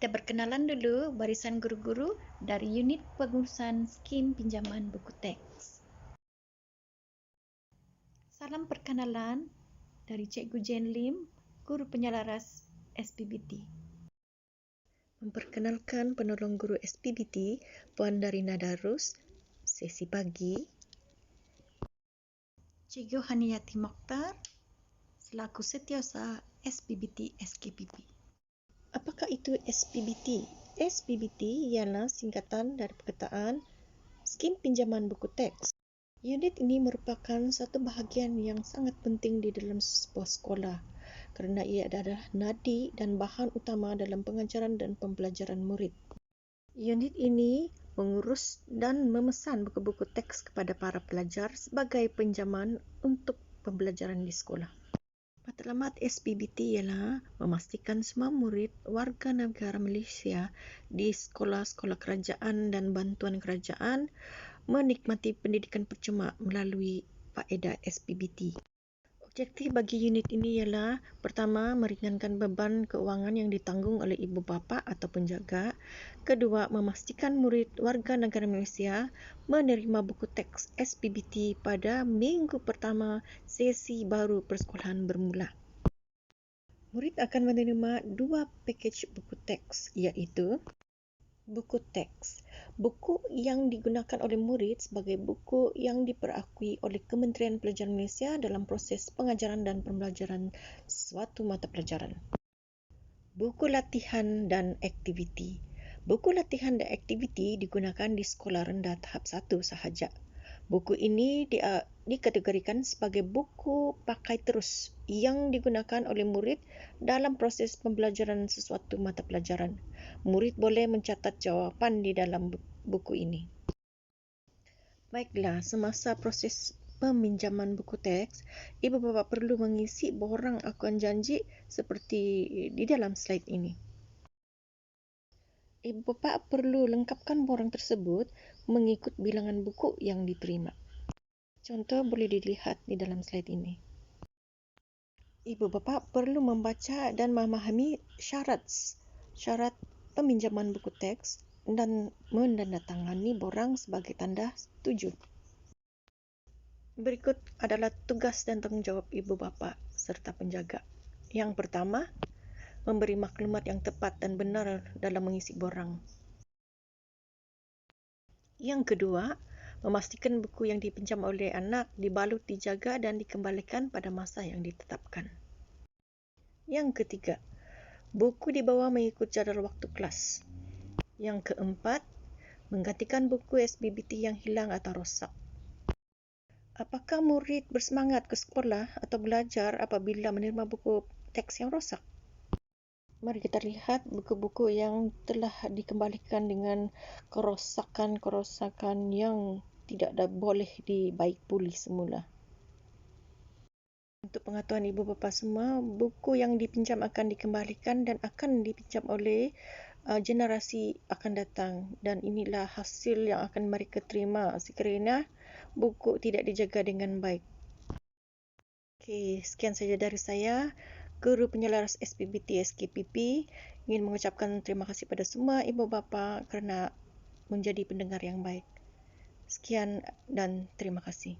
Kita berkenalan dulu barisan guru-guru dari unit pengurusan skim pinjaman buku teks. Salam perkenalan dari Cikgu Jane Lim, guru penyelaras SPBT. Memperkenalkan penolong guru SPBT, Puan Darina Darus, sesi pagi. Cikgu Haniyati Mokhtar, selaku Setiausaha SPBT SKPP. Apakah itu SPBT? SPBT ialah singkatan dari perkataan Skim Pinjaman Buku Teks. Unit ini merupakan satu bahagian yang sangat penting di dalam sebuah sekolah kerana ia adalah nadi dan bahan utama dalam pengajaran dan pembelajaran murid. Unit ini mengurus dan memesan buku-buku teks kepada para pelajar sebagai pinjaman untuk pembelajaran di sekolah. Matlamat SPBT ialah memastikan semua murid warga negara Malaysia di sekolah-sekolah kerajaan dan bantuan kerajaan menikmati pendidikan percuma melalui faedah SPBT. Objektif bagi unit ini ialah pertama, meringankan beban keuangan yang ditanggung oleh ibu bapa atau penjaga. Kedua, memastikan murid warga negara Malaysia menerima buku teks SPBT pada minggu pertama sesi baru persekolahan bermula. Murid akan menerima dua pakej buku teks, iaitu buku teks, buku yang digunakan oleh murid sebagai buku yang diperakui oleh Kementerian Pelajaran Malaysia dalam proses pengajaran dan pembelajaran suatu mata pelajaran. Buku latihan dan aktiviti. Buku latihan dan aktiviti digunakan di sekolah rendah tahap 1 sahaja. Buku ini dikategorikan sebagai buku pakai terus yang digunakan oleh murid dalam proses pembelajaran sesuatu mata pelajaran. Murid boleh mencatat jawapan di dalam buku ini. Baiklah, semasa proses peminjaman buku teks, ibu bapa perlu mengisi borang akuan janji seperti di dalam slide ini. Ibu bapa perlu lengkapkan borang tersebut mengikut bilangan buku yang diterima. Contoh boleh dilihat di dalam slide ini. Ibu bapa perlu membaca dan memahami syarat peminjaman buku teks dan menandatangani borang sebagai tanda setuju. Berikut adalah tugas dan tanggungjawab ibu bapa serta penjaga. Yang pertama, memberi maklumat yang tepat dan benar dalam mengisi borang. Yang kedua, memastikan buku yang dipinjam oleh anak dibalut, dijaga dan dikembalikan pada masa yang ditetapkan. Yang ketiga, buku dibawa mengikut jadual waktu kelas. Yang keempat, menggantikan buku SPBT yang hilang atau rosak. Apakah murid bersemangat ke sekolah atau belajar apabila menerima buku teks yang rosak? Mari kita lihat buku-buku yang telah dikembalikan dengan kerosakan-kerosakan yang tidak boleh dibaik pulih semula. Untuk pengetahuan ibu bapa semua, buku yang dipinjam akan dikembalikan dan akan dipinjam oleh generasi akan datang, dan inilah hasil yang akan mereka terima sekiranya buku tidak dijaga dengan baik. Okey, sekian saja dari saya. Guru penyelaras SPBT SKPP ingin mengucapkan terima kasih pada semua ibu bapa kerana menjadi pendengar yang baik. Sekian dan terima kasih.